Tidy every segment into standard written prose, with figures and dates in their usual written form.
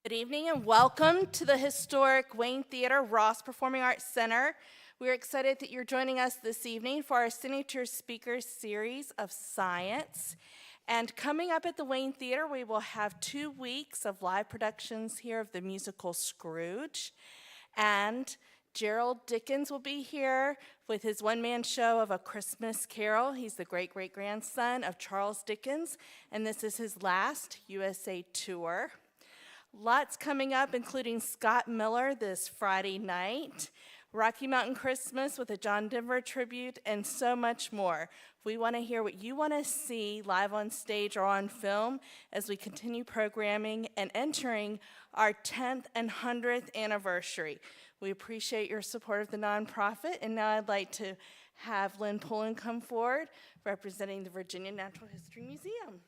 Good evening and welcome to the historic Wayne Theater Ross Performing Arts Center. We're excited that you're joining us this evening for our Signature Speakers series of science. And coming up at the Wayne Theater, we will have 2 weeks of live productions here of the musical Scrooge. And Gerald Dickens will be here with his one-man show of A Christmas Carol. He's the great-great-grandson of Charles Dickens, and this is his last USA tour. Lots coming up, including Scott Miller this Friday night, Rocky Mountain Christmas with a John Denver tribute, and so much more. We want to hear what you want to see live on stage or on film as we continue programming and entering our 10th and 100th anniversary. We appreciate your support of the nonprofit, and now I'd like to have Lynn Pullen come forward representing the Virginia Natural History Museum.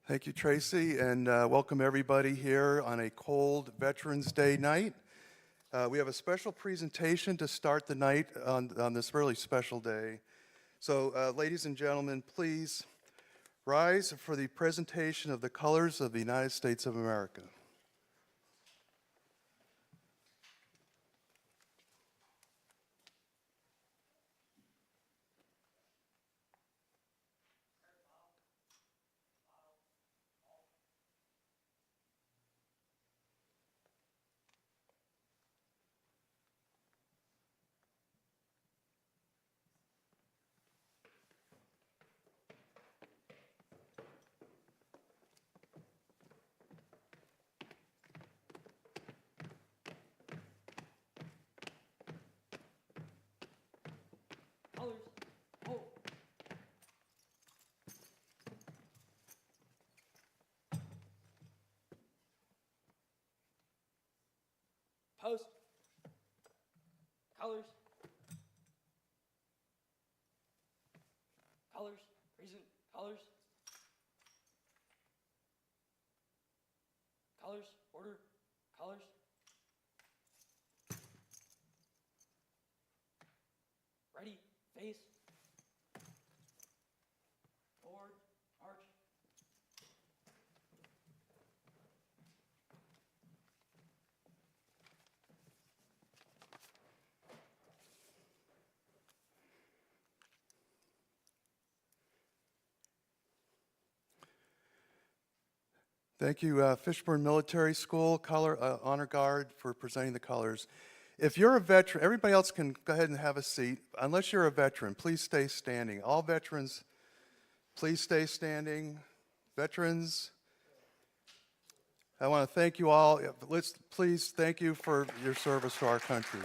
Thank you, Tracy, and welcome everybody here on a cold Veterans Day night. We have a special presentation to start the night on this really special day. So, ladies and gentlemen, please rise for the presentation of the colors of the United States of America. Post. Colors. Colors. Present. Colors. Colors. Order. Colors. Ready. Face. Forward. March. Thank you, Fishburne Military School Honor Guard, for presenting the colors. If you're a veteran, everybody else can go ahead and have a seat. Unless you're a veteran, please stay standing. All veterans, please stay standing. Veterans, I want to thank you all. Please thank you for your service to our country.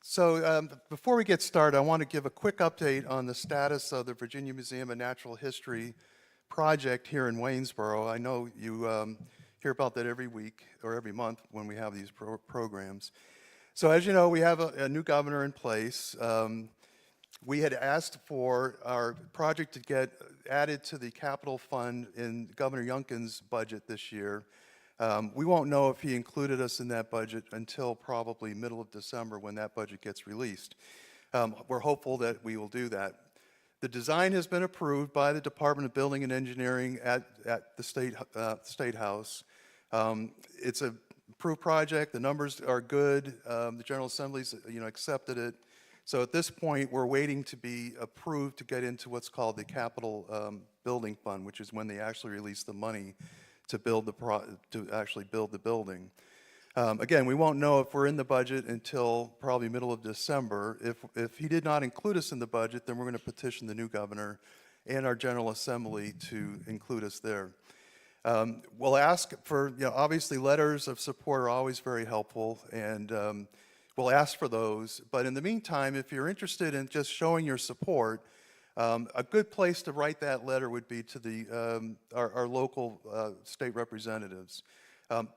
So before we get started, I want to give a quick update on the status of the Virginia Museum of Natural History project here in Waynesboro. I know you hear about that every week or every month when we have these programs. So as you know, we have a new governor in place. We had asked for our project to get added to the capital fund in Governor Youngkin's budget this year. We won't know if he included us in that budget until probably middle of December when that budget gets released. We're hopeful that we will do that. The design has been approved by the Department of Building and Engineering at the State House. It's an approved project. The numbers are good. The General Assembly's accepted it. So at this point, we're waiting to be approved to get into what's called the Capital Building Fund, which is when they actually release the money to actually build the building. Again, we won't know if we're in the budget until probably middle of December. If he did not include us in the budget, then we're going to petition the new governor and our General Assembly to include us there. We'll ask for, obviously letters of support are always very helpful, and we'll ask for those. But in the meantime, if you're interested in just showing your support, a good place to write that letter would be to our local state representatives.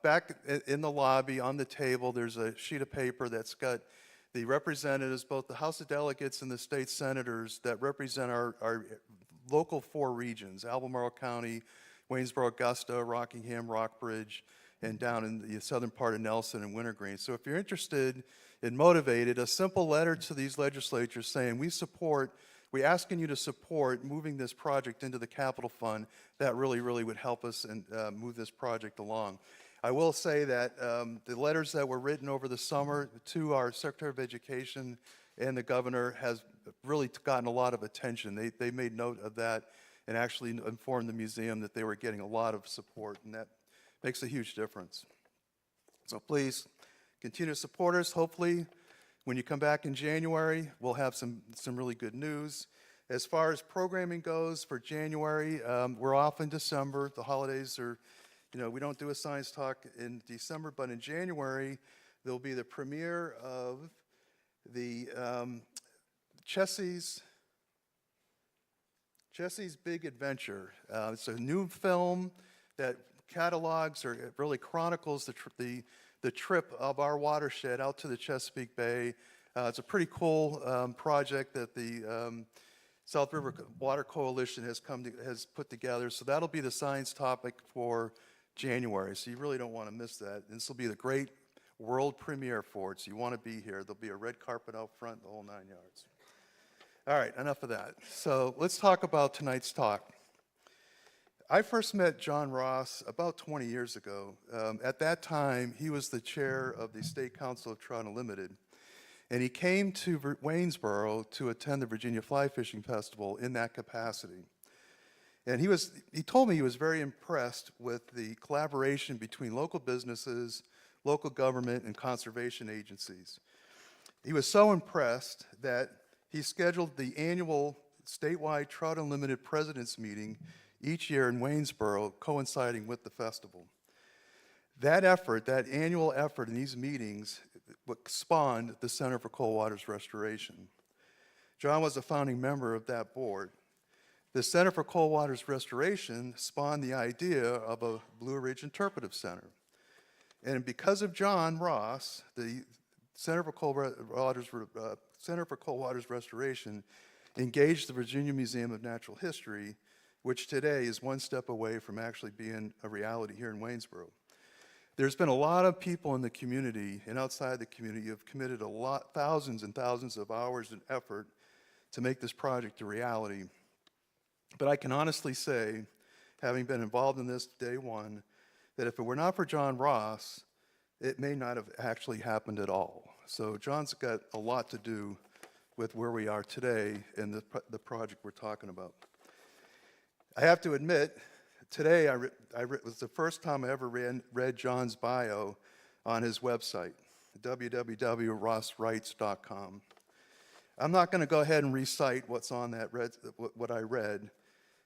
Back in the lobby on the table, there's a sheet of paper that's got the representatives, both the House of Delegates and the state senators that represent our local 4 regions: Albemarle County, Waynesboro, Augusta, Rockingham, Rockbridge, and down in the southern part of Nelson and Wintergreen. So if you're interested and motivated, a simple letter to these legislatures saying we're asking you to support moving this project into the capital fund, that really would help us and move this project along. I will say that the letters that were written over the summer to our Secretary of Education and the governor has really gotten a lot of attention. They made note of that and actually informed the museum that they were getting a lot of support, and that makes a huge difference. So please continue to support us. Hopefully, when you come back in January, we'll have some really good news. As far as programming goes for January, we're off in December. The holidays are, we don't do a science talk in December, but in January, there'll be the premiere of the Chessie's Big Adventure. It's a new film that catalogs or really chronicles the trip of our watershed out to the Chesapeake Bay. It's a pretty cool project that the South River Water Coalition has put together. So that'll be the science topic for January. So you really don't want to miss that. This will be the great world premiere for it. So you want to be here. There'll be a red carpet out front, the whole 9 yards. All right, enough of that. So let's talk about tonight's talk. I first met John Ross about 20 years ago. At that time, he was the chair of the State Council of Trout Unlimited, and he came to Waynesboro to attend the Virginia Fly Fishing Festival in that capacity. And he told me he was very impressed with the collaboration between local businesses, local government, and conservation agencies. He was so impressed that he scheduled the annual statewide Trout Unlimited President's Meeting each year in Waynesboro, coinciding with the festival. That effort, that annual effort in these meetings, spawned the Center for Cold Waters Restoration. John was a founding member of that board. The Center for Cold Waters Restoration spawned the idea of a Blue Ridge Interpretive Center. And because of John Ross, the Center for Cold Waters Restoration engaged the Virginia Museum of Natural History, which today is one step away from actually being a reality here in Waynesboro. There's been a lot of people in the community and outside the community who have committed thousands and thousands of hours and effort to make this project a reality. But I can honestly say, having been involved in this day one, that if it were not for John Ross, it may not have actually happened at all. So John's got a lot to do with where we are today and the project we're talking about. I have to admit, today was the first time I ever read John's bio on his website, www.rosswrites.com. I'm not going to go ahead and recite what's on that what I read.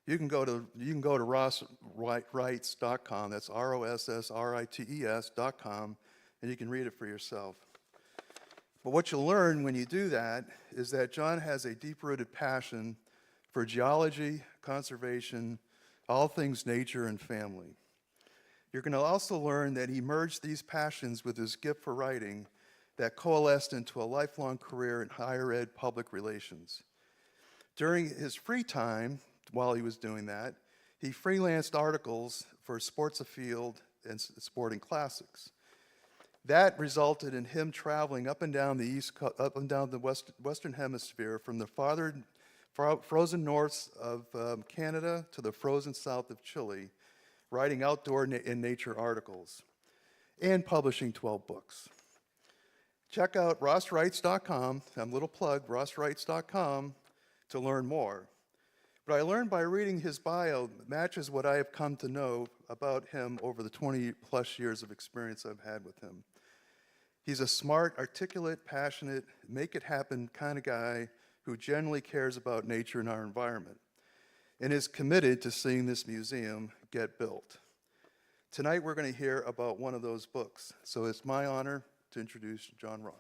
You can go to rosswrites.com. That's ROSSRITES.com, and you can read it for yourself. But what you'll learn when you do that is that John has a deep-rooted passion for geology, conservation, all things nature and family. You're going to also learn that he merged these passions with his gift for writing that coalesced into a lifelong career in higher ed public relations. During his free time, while he was doing that, he freelanced articles for Sports Afield and Sporting Classics. That resulted in him traveling up and down the Western Hemisphere, from the frozen north of Canada to the frozen south of Chile, writing outdoor and nature articles, and publishing 12 books. Check out rosswrites.com, a little plug, rosswrites.com, to learn more. What I learned by reading his bio matches what I have come to know about him over the 20-plus years of experience I've had with him. He's a smart, articulate, passionate, make-it-happen kind of guy who genuinely cares about nature and our environment, and is committed to seeing this museum get built. Tonight we're going to hear about one of those books, so it's my honor to introduce John Ross.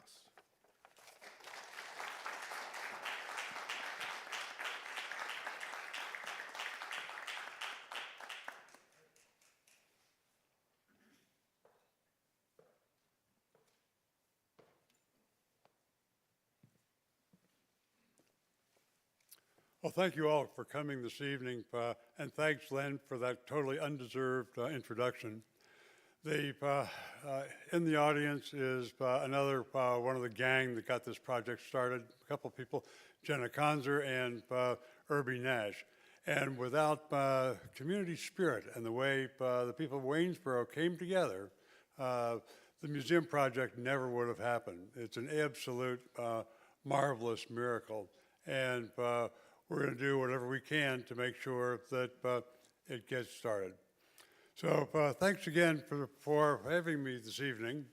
Well, thank you all for coming this evening, and thanks, Len, for that totally undeserved introduction. In the audience is another one of the gang that got this project started, a couple people, Jenna Conzer and Irby Nash. And without community spirit and the way the people of Waynesboro came together, the museum project never would have happened. It's an absolute marvelous miracle. And we're going to do whatever we can to make sure that it gets started. So thanks again for having me this evening.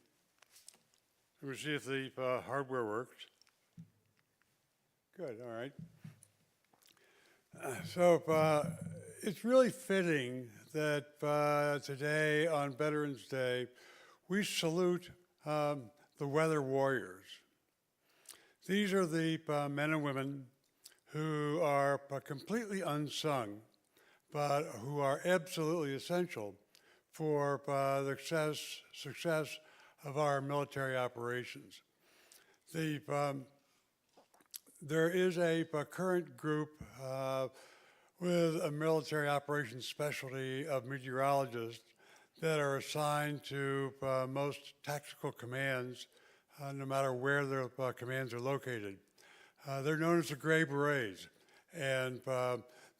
Let me see if the hardware works. Good, all right. It's really fitting that today on Veterans Day, we salute the weather warriors. These are the men and women who are completely unsung, but who are absolutely essential for the success of our military operations. There is a current group with a military operations specialty of meteorologists that are assigned to most tactical commands, no matter where their commands are located. They're known as the Gray Berets, and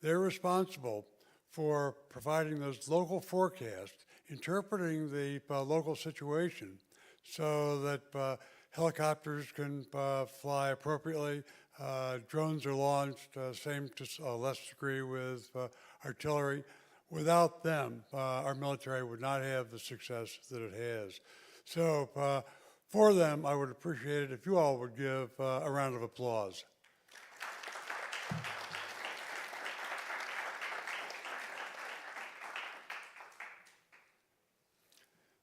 they're responsible for providing those local forecasts, interpreting the local situation so that helicopters can fly appropriately, drones are launched, same to a less degree with artillery. Without them, our military would not have the success that it has. So for them, I would appreciate it if you all would give a round of applause.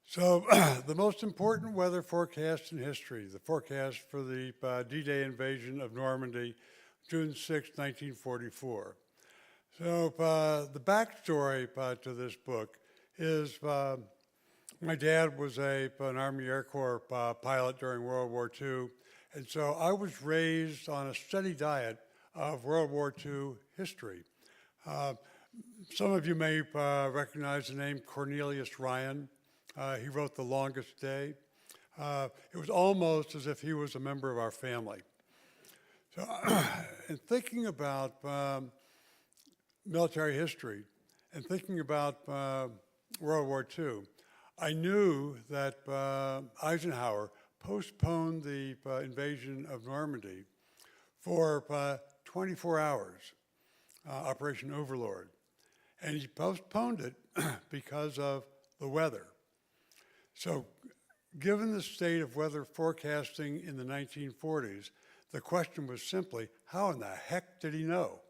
So the most important weather forecast in history, the forecast for the D-Day invasion of Normandy, June 6, 1944. So the backstory to this book is my dad was an Army Air Corps pilot during World War II, and so I was raised on a steady diet of World War II history. Some of you may recognize the name Cornelius Ryan. He wrote The Longest Day. It was almost as if he was a member of our family. So in thinking about military history and thinking about World War II, I knew that Eisenhower postponed the invasion of Normandy for 24 hours, Operation Overlord. And he postponed it because of the weather. So given the state of weather forecasting in the 1940s, the question was simply, how in the heck did he know?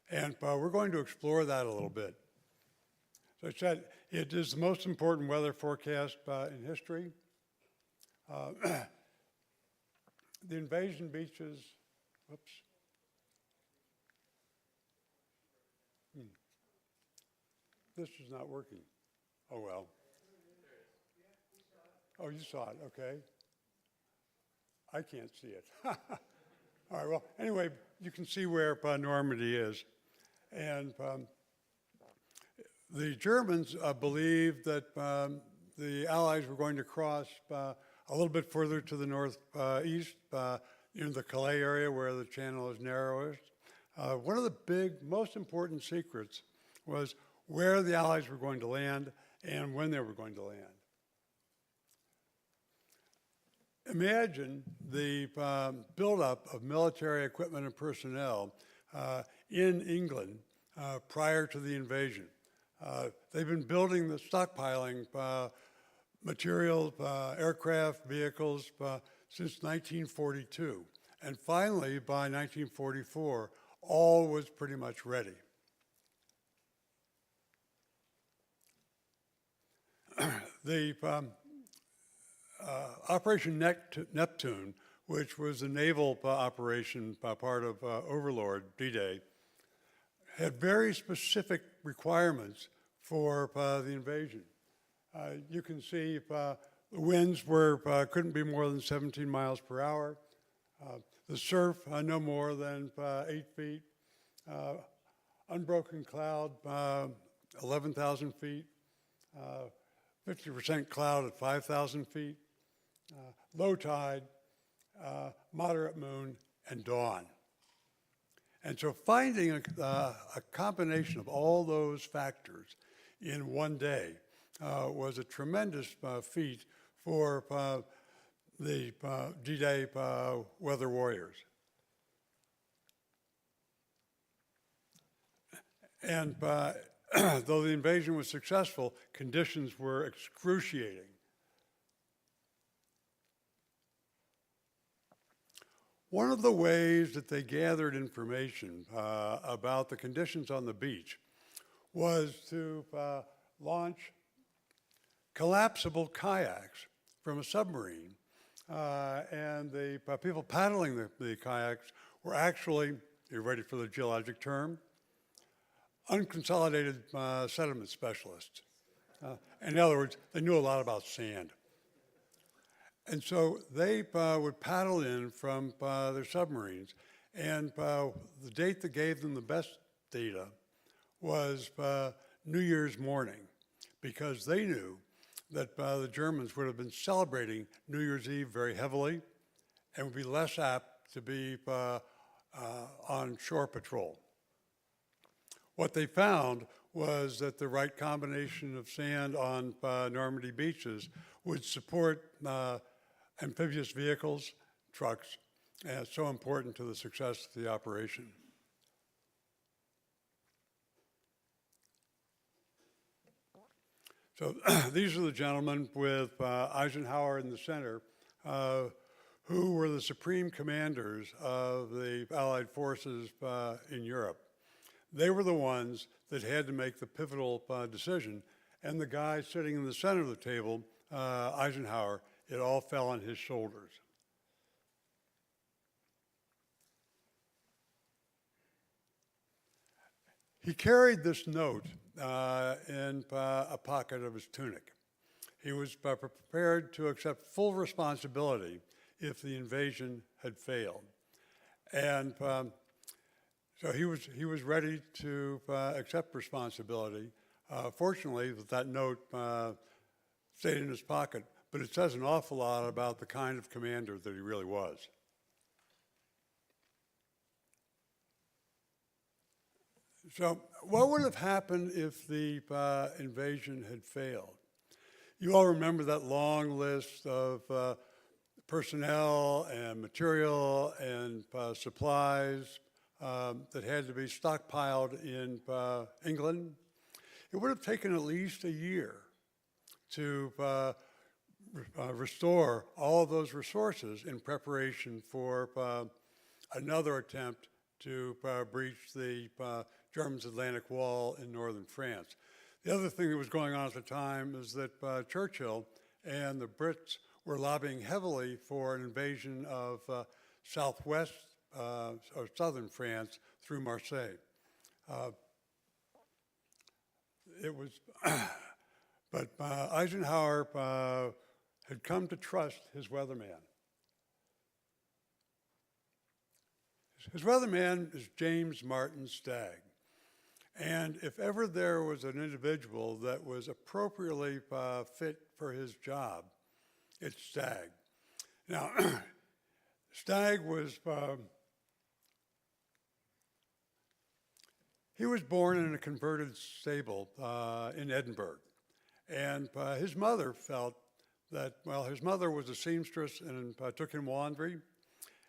And we're going to explore that a little bit. So I said, it is the most important weather forecast in history. The invasion beaches, whoops. This is not working. Oh, well. Oh, you saw it, okay. I can't see it. All right, well, anyway, you can see where Normandy is. And the Germans believed that the Allies were going to cross a little bit further to the northeast, in the Calais area where the channel is narrowest. One of the big, most important secrets was where the Allies were going to land and when they were going to land. Imagine the buildup of military equipment and personnel in England prior to the invasion. They've been building the stockpiling materials, aircraft, vehicles since 1942. And finally, by 1944, all was pretty much ready. The Operation Neptune, which was a naval operation part of Overlord, D-Day, had very specific requirements for the invasion. You can see the winds couldn't be more than 17 miles per hour. The surf no more than 8 feet. unbroken cloud, 11,000 feet, 50% cloud at 5,000 feet, low tide, moderate moon, and dawn. And so finding a combination of all those factors in one day was a tremendous feat for the D-Day weather warriors. And though the invasion was successful, conditions were excruciating. One of the ways that they gathered information about the conditions on the beach was to launch collapsible kayaks from a submarine. And the people paddling the kayaks were actually, you're ready for the geologic term, unconsolidated sediment specialists. In other words, they knew a lot about sand. And so they would paddle in from their submarines, and the date that gave them the best data was New Year's morning, because they knew that the Germans would have been celebrating New Year's Eve very heavily and would be less apt to be on shore patrol. What they found was that the right combination of sand on Normandy beaches would support amphibious vehicles, trucks, and it's so important to the success of the operation. So these are the gentlemen with Eisenhower in the center, who were the supreme commanders of the Allied forces in Europe. They were the ones that had to make the pivotal decision, and the guy sitting in the center of the table, Eisenhower, it all fell on his shoulders. He carried this note in a pocket of his tunic. He was prepared to accept full responsibility if the invasion had failed. And so he was ready to accept responsibility. Fortunately, that note stayed in his pocket, but it says an awful lot about the kind of commander that he really was. So what would have happened if the invasion had failed? You all remember that long list of personnel and material and supplies that had to be stockpiled in England? It would have taken at least a year to restore all of those resources in preparation for another attempt to breach the Germans' Atlantic Wall in northern France. The other thing that was going on at the time is that Churchill and the Brits were lobbying heavily for an invasion of southwest or southern France through Marseille. But Eisenhower had come to trust his weatherman. His weatherman is James Martin Stagg. And if ever there was an individual that was appropriately fit for his job, it's Stagg. Now, Stagg was, he was born in a converted stable in Edinburgh. And his mother felt that, well, his mother was a seamstress and took him laundry.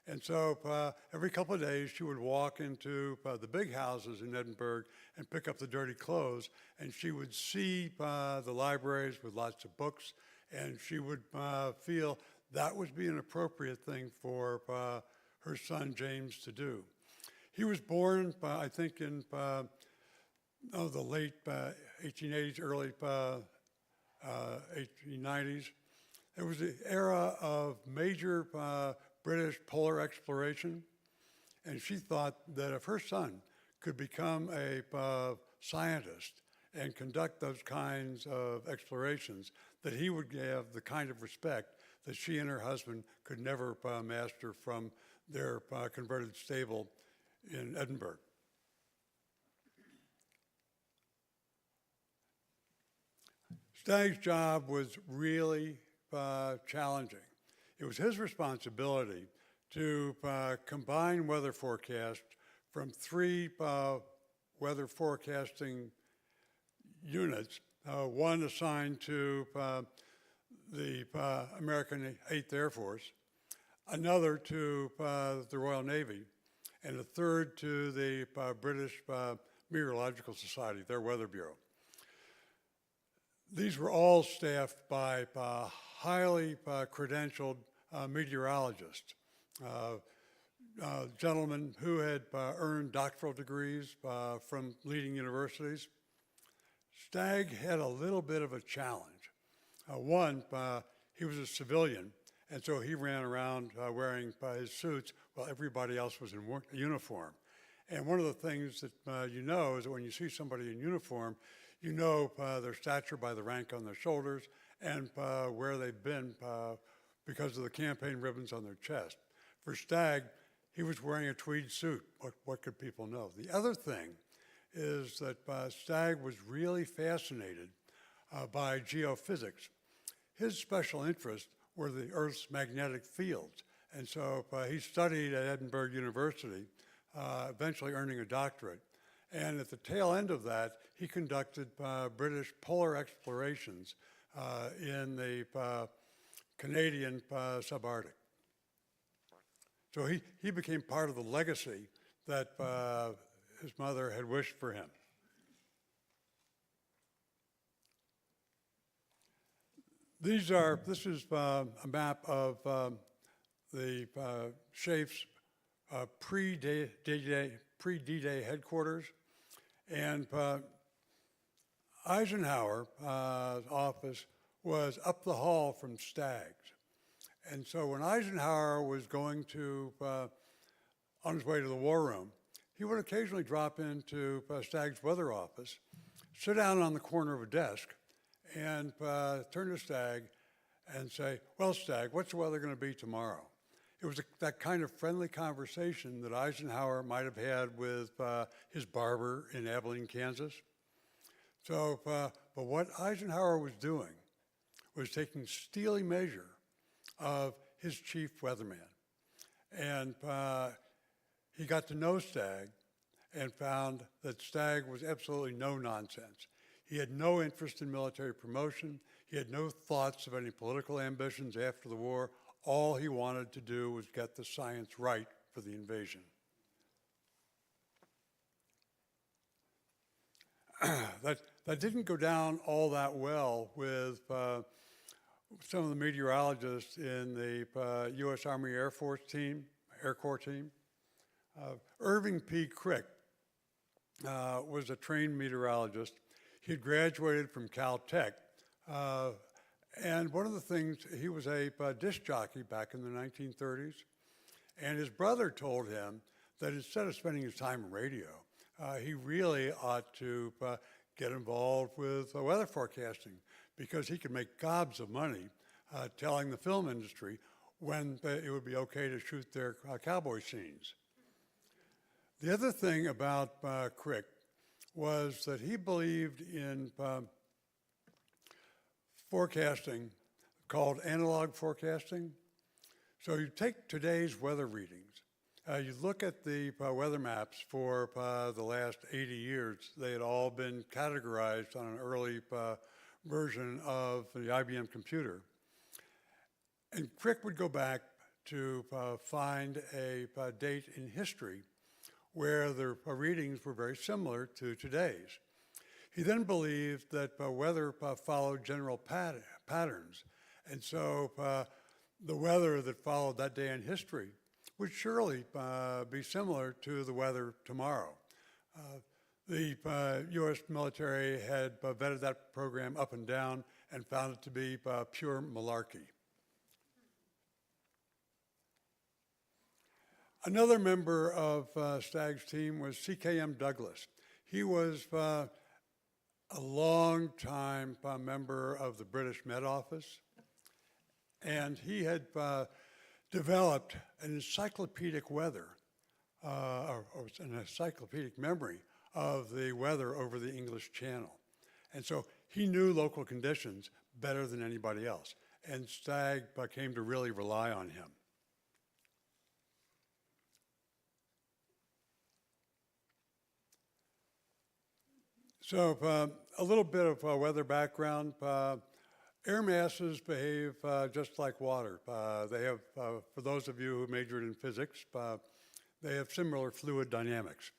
And so every couple of days she would walk into the big houses in Edinburgh and pick up the dirty clothes, and she would see the libraries with lots of books, and she would feel that would be an appropriate thing for her son James to do. He was born, I think, in the late 1880s, early 1890s. It was the era of major British polar exploration, and she thought that if her son could become a scientist and conduct those kinds of explorations, that he would have the kind of respect that she and her husband could never master from their converted stable in Edinburgh. Stagg's job was really challenging. It was his responsibility to combine weather forecast from 3 weather forecasting units, one assigned to the American 8th Air Force, another to the Royal Navy, and a third to the British Meteorological Society, their weather bureau. These were all staffed by highly credentialed meteorologists, gentlemen who had earned doctoral degrees from leading universities. Stagg had a little bit of a challenge. One, he was a civilian, and so he ran around wearing his suits while everybody else was in uniform. And one of the things that you know is that when you see somebody in uniform, you know their stature by the rank on their shoulders and where they've been because of the campaign ribbons on their chest. For Stagg, he was wearing a tweed suit. What could people know? The other thing is that Stagg was really fascinated by geophysics. His special interests were the Earth's magnetic fields. And so he studied at Edinburgh University, eventually earning a doctorate. And at the tail end of that, he conducted British polar explorations in the Canadian subarctic. So he became part of the legacy that his mother had wished for him. This is a map of the SHAEF's pre-D-Day headquarters. And Eisenhower's office was up the hall from Stagg's. And so when Eisenhower was going to, on his way to the war room, he would occasionally drop into Stagg's weather office, sit down on the corner of a desk, and turn to Stagg and say, "Well, Stagg, what's the weather going to be tomorrow?" It was that kind of friendly conversation that Eisenhower might have had with his barber in Abilene, Kansas. So, but what Eisenhower was doing was taking steely measure of his chief weatherman. And he got to know Stagg and found that Stagg was absolutely no nonsense. He had no interest in military promotion. He had no thoughts of any political ambitions after the war. All he wanted to do was get the science right for the invasion. That didn't go down all that well with some of the meteorologists in the U.S. Army Air Corps team. Irving P. Crick was a trained meteorologist. He had graduated from Caltech. And one of the things, he was a disc jockey back in the 1930s. And his brother told him that instead of spending his time in radio, he really ought to get involved with weather forecasting because he could make gobs of money telling the film industry when it would be okay to shoot their cowboy scenes. The other thing about Crick was that he believed in forecasting called analog forecasting. So you take today's weather readings, you look at the weather maps for the last 80 years. They had all been categorized on an early version of the IBM computer. And Crick would go back to find a date in history where the readings were very similar to today's. He then believed that weather followed general patterns. And so the weather that followed that day in history would surely be similar to the weather tomorrow. The U.S. military had vetted that program up and down and found it to be pure malarkey. Another member of Stagg's team was C.K.M. Douglas. He was a long-time member of the British Met Office, and he had developed an encyclopedic weather, or an encyclopedic memory of the weather over the English Channel. And so he knew local conditions better than anybody else, and Stagg came to really rely on him. So a little bit of weather background. Air masses behave just like water. They have, for those of you who majored in physics, they have similar fluid dynamics.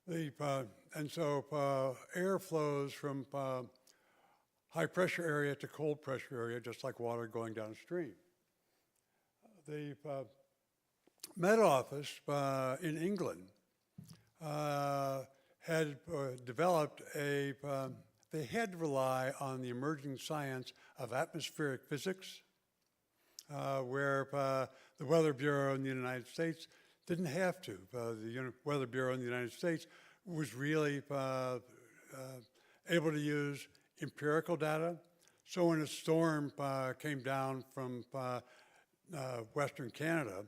And so air flows from high pressure area to cold pressure area, just like water going downstream. The Met Office in England had developed they had to rely on the emerging science of atmospheric physics, where the Weather Bureau in the United States didn't have to. The Weather Bureau in the United States was really able to use empirical data. So when a storm came down from Western Canada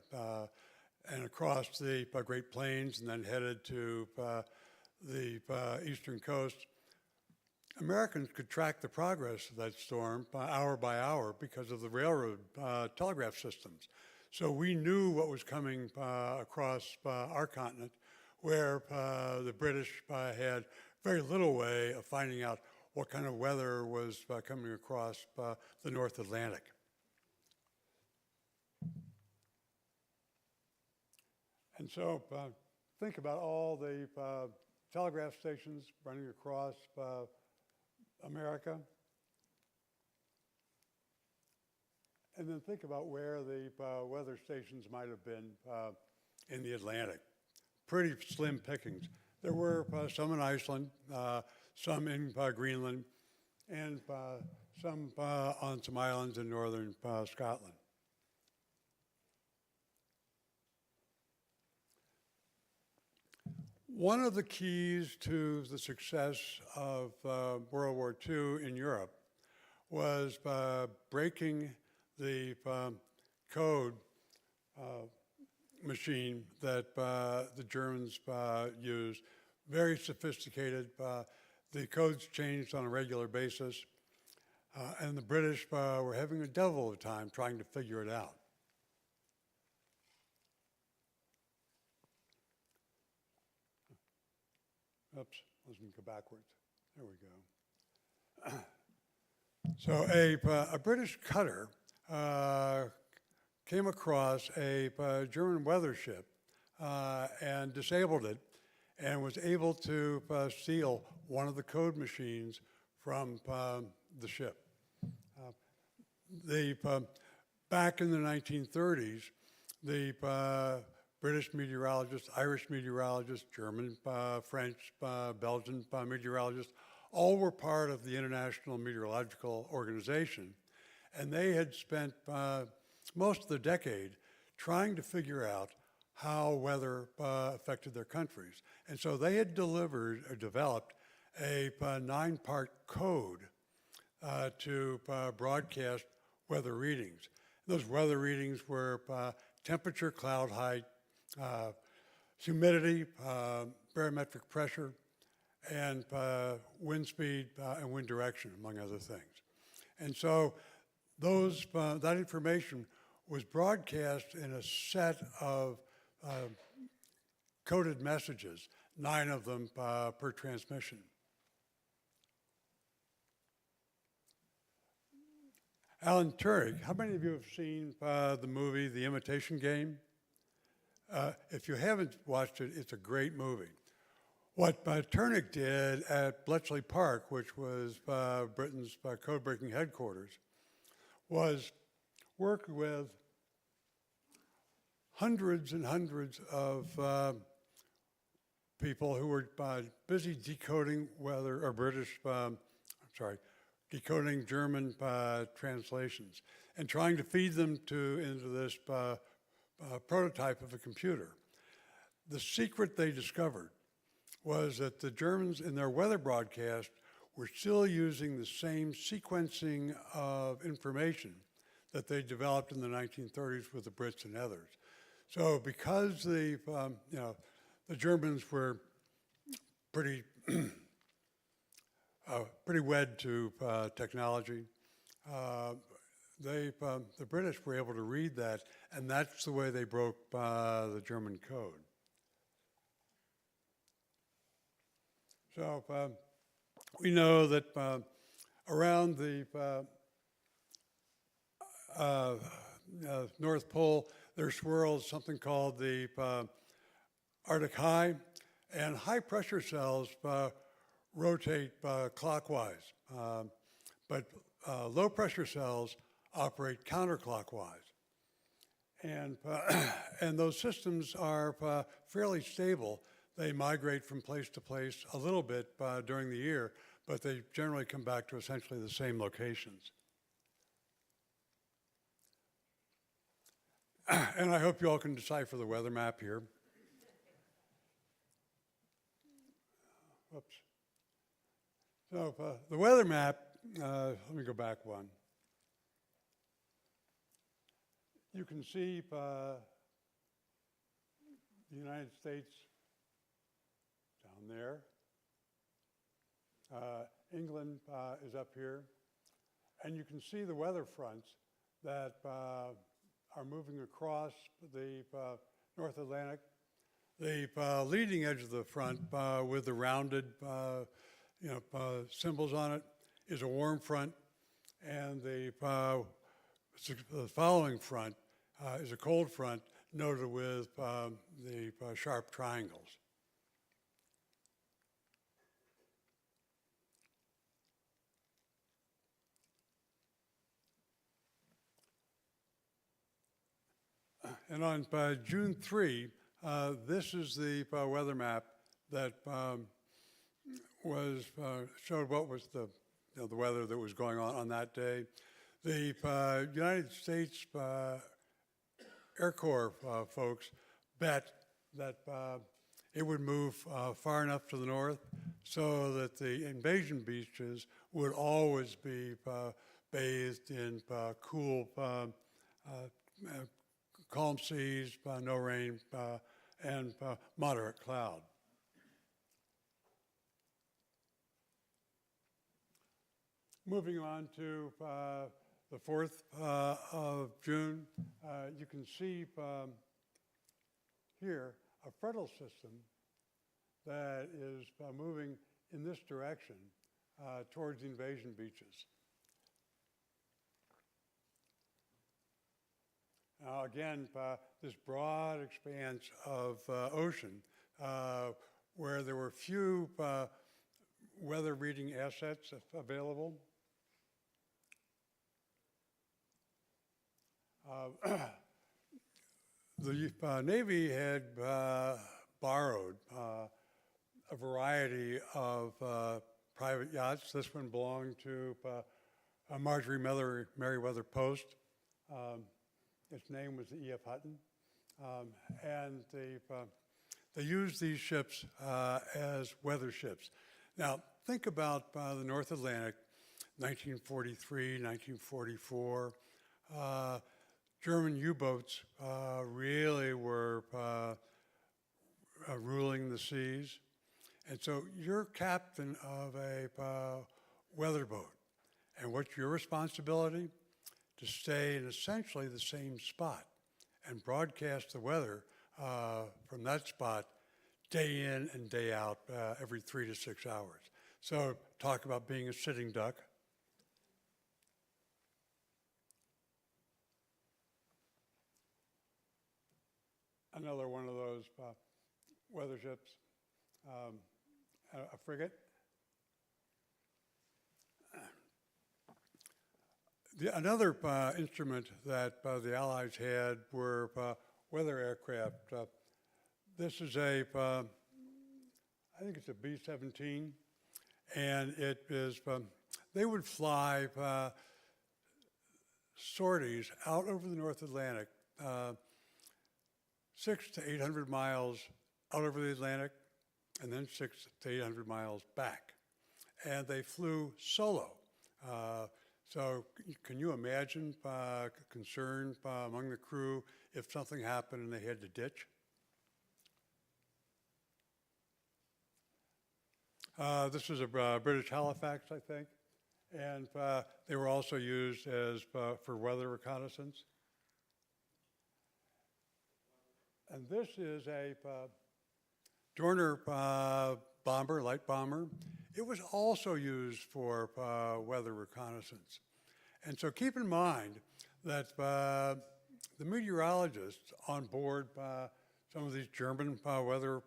and across the Great Plains and then headed to the eastern coast, Americans could track the progress of that storm hour by hour because of the railroad telegraph systems. So we knew what was coming across our continent, where the British had very little way of finding out what kind of weather was coming across the North Atlantic. And so think about all the telegraph stations running across America. And then think about where the weather stations might have been in the Atlantic. Pretty slim pickings. There were some in Iceland, some in Greenland, and some on some islands in northern Scotland. One of the keys to the success of World War II in Europe was breaking the code machine that the Germans used. Very sophisticated. The codes changed on a regular basis. And the British were having a devil of a time trying to figure it out. Oops, let's go backwards. There we go. So a British cutter came across a German weather ship and disabled it and was able to steal one of the code machines from the ship. Back in the 1930s, the British meteorologists, Irish meteorologists, German, French, Belgian meteorologists, all were part of the International Meteorological Organization. And they had spent most of the decade trying to figure out how weather affected their countries. And so they had developed a 9-part code to broadcast weather readings. Those weather readings were temperature, cloud height, humidity, barometric pressure, and wind speed and wind direction, among other things. And so that information was broadcast in a set of coded messages, 9 of them per transmission. Alan Turing, how many of you have seen the movie The Imitation Game? If you haven't watched it, it's a great movie. What Turing did at Bletchley Park, which was Britain's code-breaking headquarters, was work with hundreds and hundreds of people who were busy decoding decoding German translations and trying to feed them into this prototype of a computer. The secret they discovered was that the Germans in their weather broadcast were still using the same sequencing of information that they developed in the 1930s with the Brits and others. So because the Germans were pretty pretty wed to technology. The British were able to read that, and that's the way they broke the German code. So we know that around the North Pole, there swirls something called the Arctic High, and high pressure cells rotate clockwise, but low pressure cells operate counterclockwise. And, and those systems are fairly stable. They migrate from place to place a little bit during the year, but they generally come back to essentially the same locations. And I hope you all can decipher the weather map here. Whoops. So the weather map, let me go back one. You can see the United States down there. England is up here. And you can see the weather fronts that are moving across the North Atlantic. The leading edge of the front with the rounded symbols on it is a warm front, and the following front is a cold front noted with the sharp triangles. And on June 3, this is the weather map that showed what was the weather that was going on that day. The United States Air Corps folks bet that it would move far enough to the north so that the invasion beaches would always be bathed in cool, calm seas, no rain, and moderate cloud. Moving on to the 4th of June, you can see here a frontal system that is moving in this direction towards the invasion beaches. Now again, this broad expanse of ocean where there were few weather reading assets available. The Navy had borrowed a variety of private yachts. This one belonged to Marjorie Merriweather Post. Its name was the E.F. Hutton. And they used these ships as weather ships. Now, think about the North Atlantic, 1943, 1944. German U-boats really were ruling the seas. And so you're captain of a weather boat. And what's your responsibility? To stay in essentially the same spot and broadcast the weather from that spot day in and day out every 3 to 6 hours. So talk about being a sitting duck. Another one of those weather ships, a frigate. Another instrument that the Allies had were weather aircraft. This is I think it's a B-17, and it is, they would fly sorties out over the North Atlantic, 600 to 800 miles out over the Atlantic, and then 600 to 800 miles back. And they flew solo. So can you imagine concern among the crew if something happened and they had to ditch? This is a British Halifax, I think, and they were also used as for weather reconnaissance. And this is a Dorner bomber, light bomber. It was also used for weather reconnaissance. And so keep in mind that the meteorologists on board some of these German weather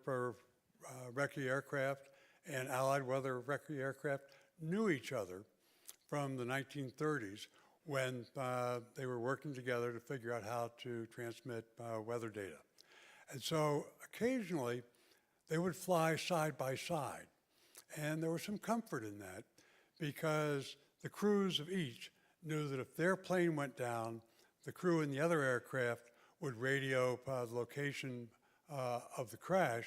recce aircraft and Allied weather recce aircraft knew each other from the 1930s when they were working together to figure out how to transmit weather data. And so occasionally they would fly side by side. And there was some comfort in that because the crews of each knew that if their plane went down, the crew in the other aircraft would radio the location of the crash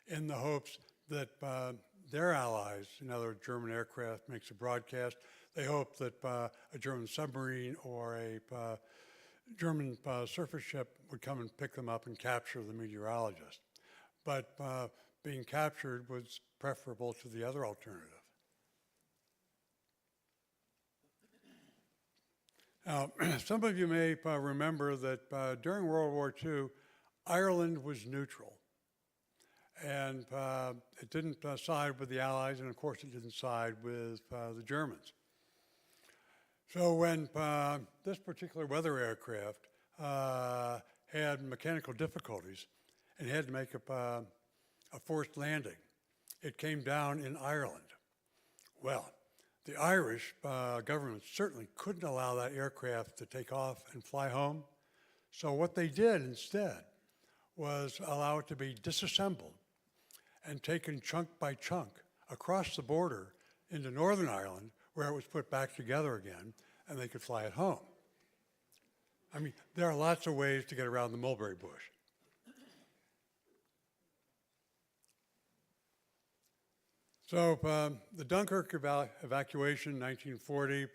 in the hopes that their allies, in other words, German aircraft, makes a broadcast. They hope that a German submarine or a German surface ship would come and pick them up and capture the meteorologist. But being captured was preferable to the other alternative. Now, some of you may remember that during World War II, Ireland was neutral. And it didn't side with the Allies, and of course it didn't side with the Germans. So when this particular weather aircraft had mechanical difficulties and had to make a forced landing, it came down in Ireland. Well, the Irish government certainly couldn't allow that aircraft to take off and fly home. So what they did instead was allow it to be disassembled and taken chunk by chunk across the border into Northern Ireland, where it was put back together again, and they could fly it home. I mean, there are lots of ways to get around the mulberry bush. So the Dunkirk evacuation, 1940,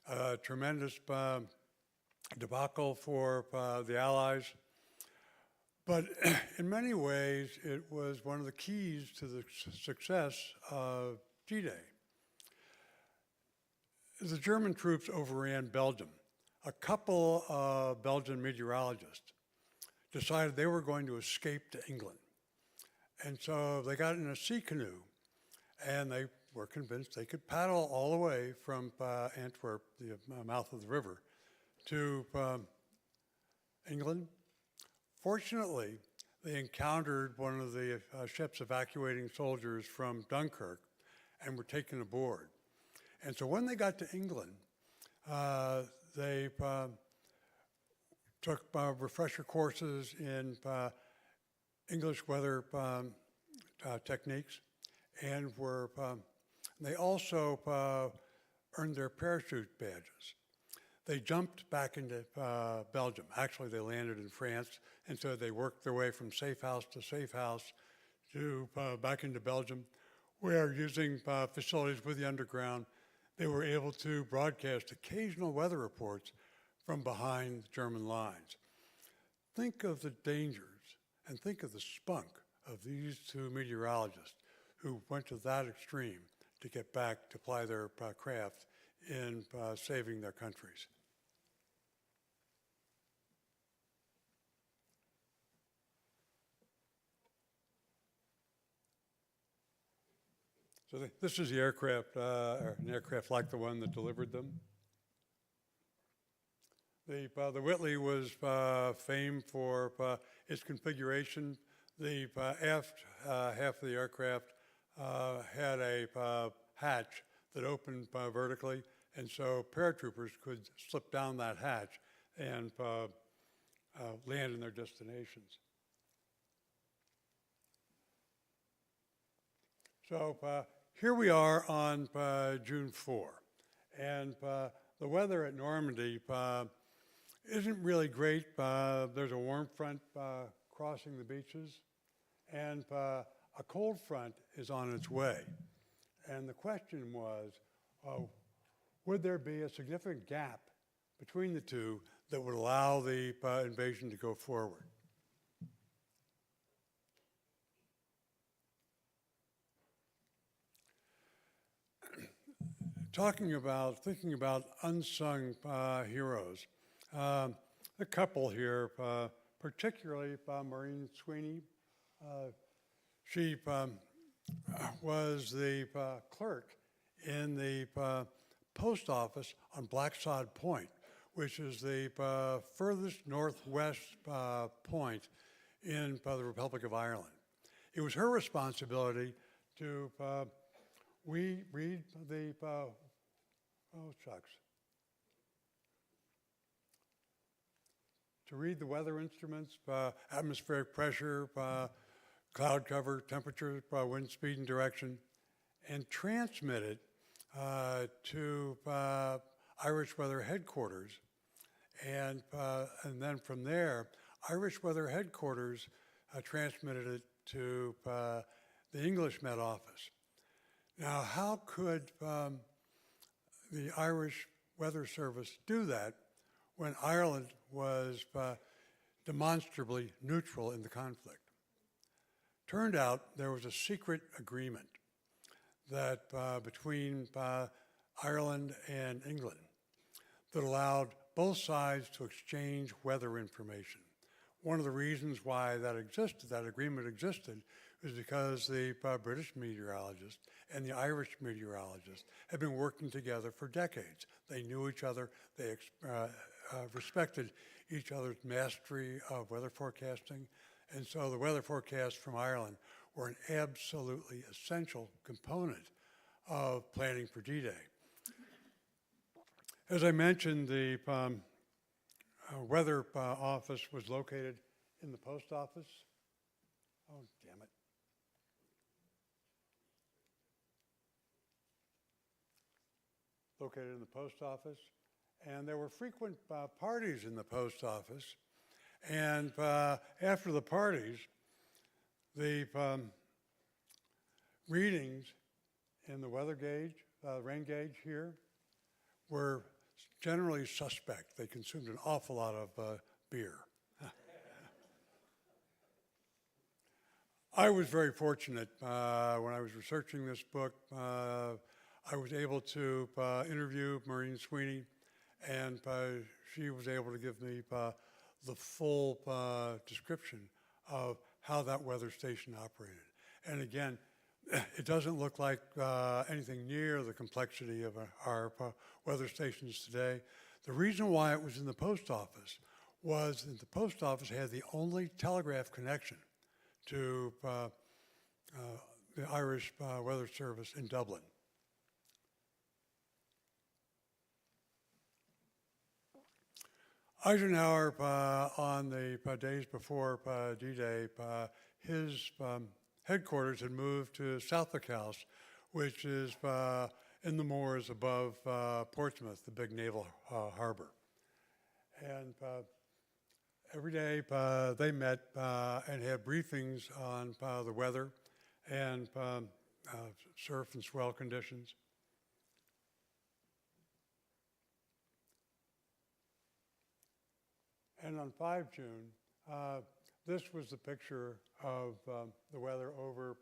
a tremendous debacle for the Allies. But in many ways, it was one of the keys to the success of D-Day. The German troops overran Belgium. A couple of Belgian meteorologists decided they were going to escape to England. And so they got in a sea canoe, and they were convinced they could paddle all the way from Antwerp, the mouth of the river, to England. Fortunately, they encountered one of the ships evacuating soldiers from Dunkirk and were taken aboard. And so when they got to England, they took refresher courses in English weather techniques, and they also earned their parachute badges. They jumped back into Belgium. Actually, they landed in France, and so they worked their way from safe house to back into Belgium, where using facilities with the underground, they were able to broadcast occasional weather reports from behind German lines. Think of the dangers and think of the spunk of these two meteorologists who went to that extreme to get back to ply their craft in saving their countries. So this is the aircraft, an aircraft like the one that delivered them. The Whitley was famed for its configuration. The aft half of the aircraft had a hatch that opened vertically, and so paratroopers could slip down that hatch and land in their destinations. So here we are on June 4, and the weather at Normandy isn't really great. There's a warm front crossing the beaches, and a cold front is on its way. And the question was, would there be a significant gap between the two that would allow the invasion to go forward? thinking about unsung heroes. A couple here, particularly Maureen Sweeney. She was the clerk in the post office on Blacksod Point, which is the furthest northwest point in the Republic of Ireland. It was her responsibility to read the, to read the weather instruments, atmospheric pressure, cloud cover, temperature, wind speed and direction, and transmit it to Irish Weather Headquarters. And then from there, Irish Weather Headquarters transmitted it to the English Met Office. Now, how could the Irish Weather Service do that when Ireland was demonstrably neutral in the conflict? Turned out there was a secret agreement that between Ireland and England that allowed both sides to exchange weather information. One of the reasons why that agreement existed, is because the British meteorologist and the Irish meteorologist had been working together for decades. They knew each other, they respected each other's mastery of weather forecasting, and so the weather forecasts from Ireland were an absolutely essential component of planning for D-Day. As I mentioned, the weather office was located in the post office. Oh, damn it. Located in the post office. And there were frequent parties in the post office. And after the parties, the readings in the weather gauge, rain gauge here, were generally suspect. They consumed an awful lot of beer. I was very fortunate when I was researching this book. I was able to interview Maureen Sweeney, and she was able to give me the full description of how that weather station operated. And again, it doesn't look like anything near the complexity of our weather stations today. The reason why it was in the post office was that the post office had the only telegraph connection to the Irish Weather Service in Dublin. Eisenhower, on the days before D-Day, his headquarters had moved to Southwick House, which is in the moors above Portsmouth, the big naval harbor. And every day they met and had briefings on the weather and surf and swell conditions. And on 5 June, this was the picture of the weather over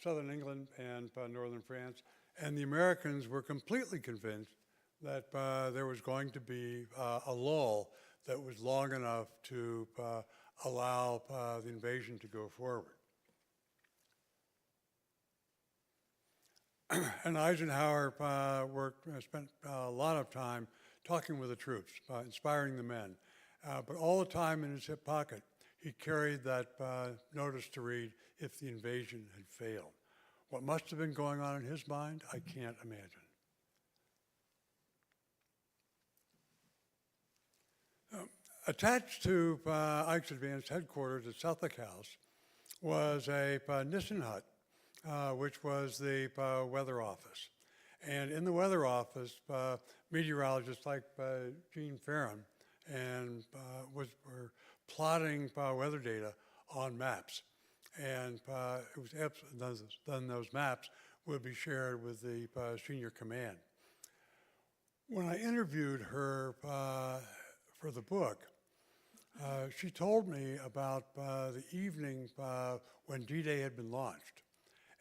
southern England and northern France. And the Americans were completely convinced that there was going to be a lull that was long enough to allow the invasion to go forward. And Eisenhower spent a lot of time talking with the troops, inspiring the men. But all the time in his hip pocket, he carried that notice to read if the invasion had failed. What must have been going on in his mind, I can't imagine. Attached to Ike's Advanced Headquarters at Southwick House was a Nissen hut, which was the weather office. And in the weather office, meteorologists like Gene Farron and were plotting weather data on maps. And it was then those maps would be shared with the senior command. When I interviewed her for the book, she told me about the evening when D-Day had been launched.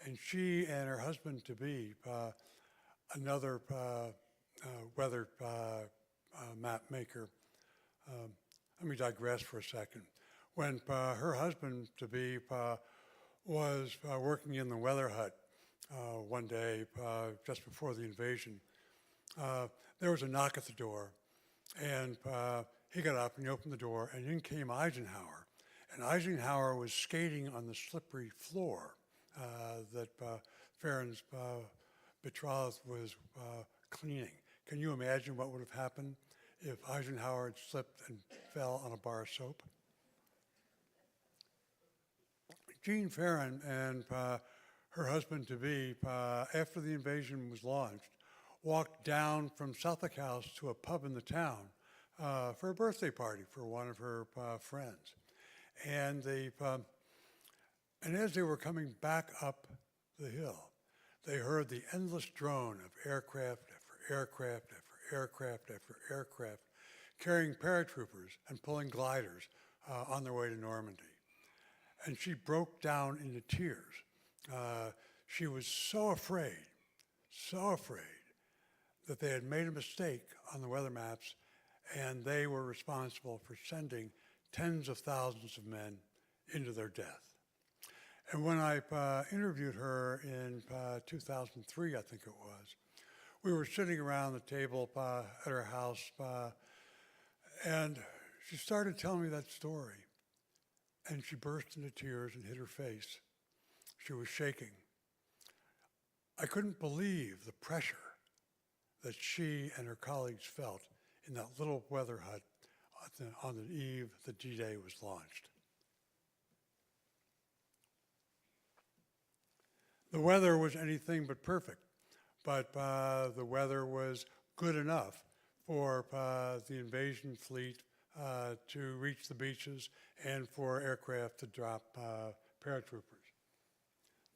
And she and her husband-to-be another weather map maker. Let me digress for a second. When her husband-to-be was working in the weather hut one day just before the invasion, there was a knock at the door, and he got up and he opened the door, and in came Eisenhower. And Eisenhower was skating on the slippery floor that Farron's betrothed was cleaning. Can you imagine what would have happened if Eisenhower had slipped and fell on a bar of soap? Jean Farron and her husband-to-be, after the invasion was launched, walked down from Suffolk House to a pub in the town for a birthday party for one of her friends. And as they were coming back up the hill, they heard the endless drone of aircraft after aircraft after aircraft after aircraft carrying paratroopers and pulling gliders on their way to Normandy. And she broke down into tears. She was so afraid that they had made a mistake on the weather maps, and they were responsible for sending tens of thousands of men into their death. And when I interviewed her in 2003, I think it was, we were sitting around the table at her house, and she started telling me that story. And she burst into tears and hid her face. She was shaking. I couldn't believe the pressure that she and her colleagues felt in that little weather hut on the eve that D-Day was launched. The weather was anything but perfect, but the weather was good enough for the invasion fleet to reach the beaches and for aircraft to drop paratroopers.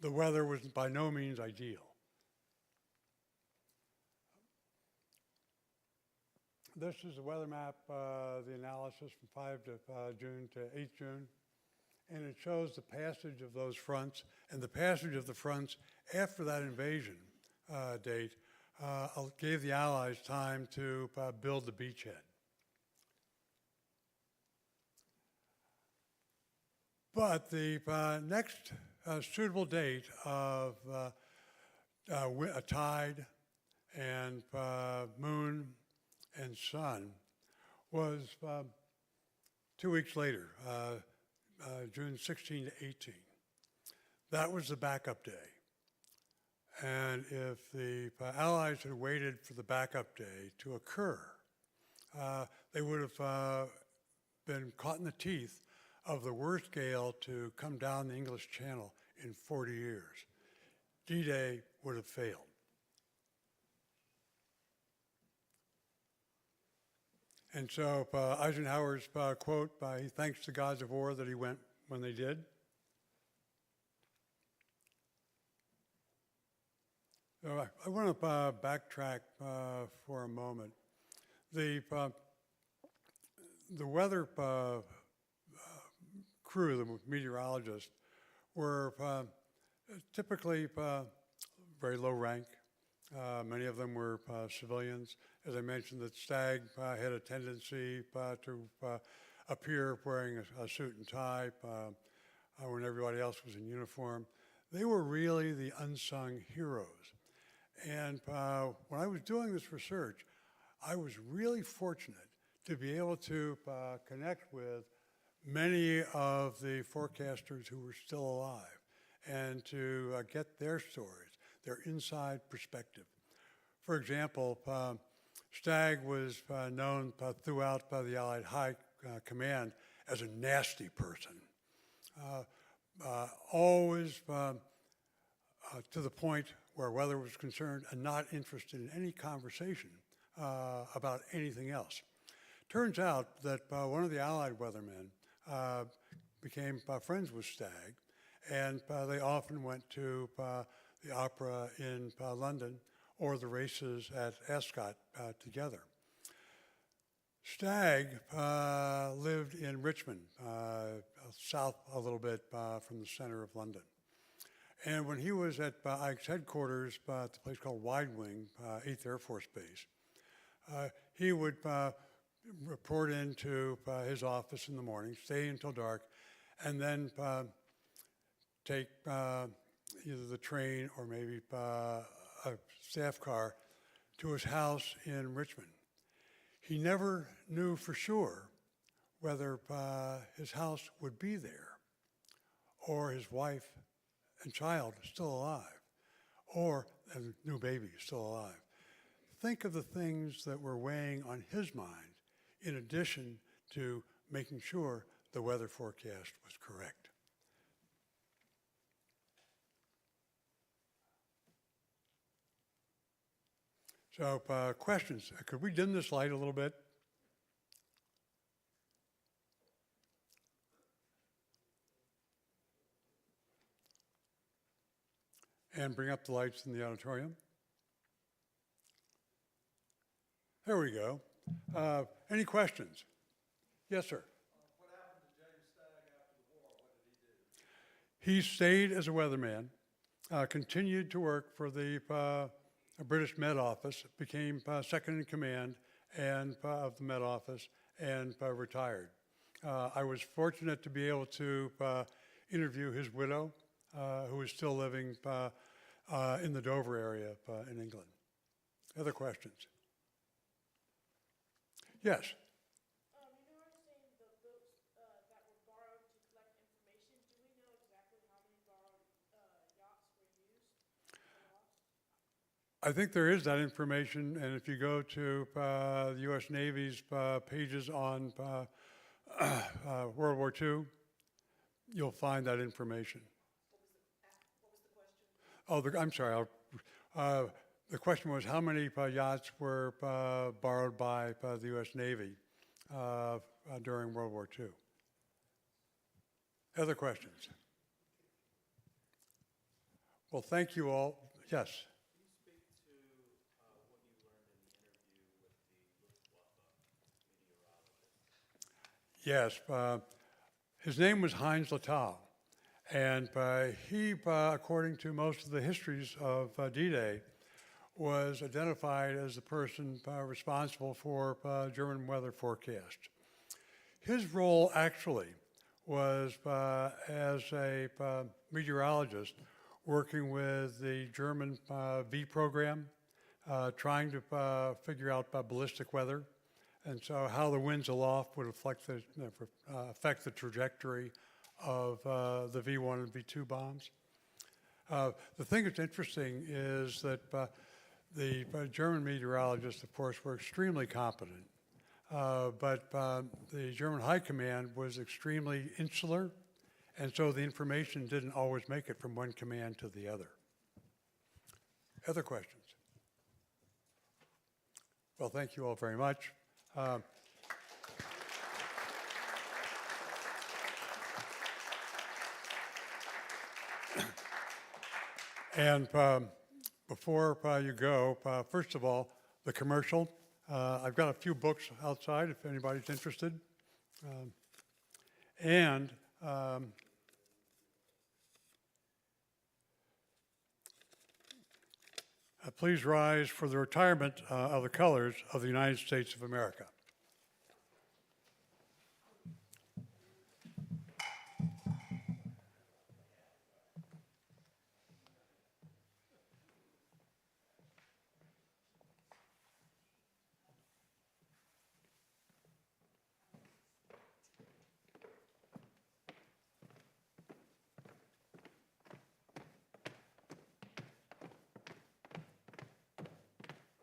The weather was by no means ideal. This is the weather map, the analysis from 5 June to 8 June, and it shows the passage of those fronts, and the passage of the fronts after that invasion date gave the Allies time to build the beachhead. But the next suitable date of a tide and moon and sun was 2 weeks later, June 16 to 18. That was the backup day. And if the Allies had waited for the backup day to occur, they would have been caught in the teeth of the worst gale to come down the English Channel in 40 years. D-Day would have failed. And so Eisenhower's quote, he thanks the gods of war that he went when they did. So I want to backtrack for a moment. The weather crew, the meteorologists, were typically very low rank. Many of them were civilians. As I mentioned, that Stagg had a tendency to appear wearing a suit and tie when everybody else was in uniform. They were really the unsung heroes. And when I was doing this research, I was really fortunate to be able to connect with many of the forecasters who were still alive and to get their stories, their inside perspective. For example, Stagg was known throughout the Allied High Command as a nasty person, always to the point where weather was concerned and not interested in any conversation about anything else. Turns out that one of the Allied weathermen became friends with Stagg, and they often went to the opera in London or the races at Ascot together. Stagg lived in Richmond, south a little bit from the center of London. And when he was at Ike's headquarters at the place called Wide Wing, 8th Air Force Base, he would report into his office in the morning, stay until dark, and then take either the train or maybe a staff car to his house in Richmond. He never knew for sure whether his house would be there, or his wife and child still alive, or a new baby still alive. Think of the things that were weighing on his mind in addition to making sure the weather forecast was correct. So questions? Could we dim this light a little bit? And bring up the lights in the auditorium. There we go. Any questions? Yes, sir. What happened to James Stagg after the war? What did he do? He stayed as a weatherman, continued to work for the British Met Office, became second in command and of the Met Office, and retired. I was fortunate to be able to interview his widow, who is still living in the Dover area in England. Other questions? Yes. You know, I'm saying the boats that were borrowed to collect information. Do we know exactly how many borrowed yachts were used or lost? I think there is that information, and if you go to the U.S. Navy's pages on World War II, you'll find that information. What was the question? Oh, I'm sorry. The question was how many yachts were borrowed by the U.S. Navy during World War II? Other questions? Well, thank you all. Yes. Can you speak to what you learned in the interview with the Luftwaffe meteorologist? Yes. His name was Heinz Latal. And he, according to most of the histories of D-Day, was identified as the person responsible for German weather forecast. His role actually was as a meteorologist working with the German V program, trying to figure out ballistic weather, and so how the winds aloft would affect the trajectory of the V1 and V2 bombs. The thing that's interesting is that the German meteorologists, of course, were extremely competent, but the German High Command was extremely insular, and so the information didn't always make it from one command to the other. Other questions? Well, thank you all very much. And before you go, first of all, the commercial. I've got a few books outside if anybody's interested. Please rise for the retirement of the colors of the United States of America.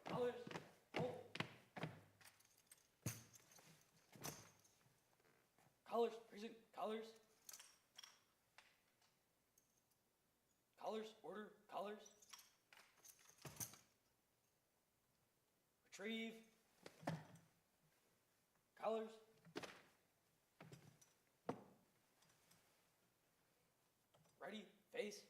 Colors, hold. Colors, present, colors. Colors, order, colors. Retrieve. Colors. Ready, face.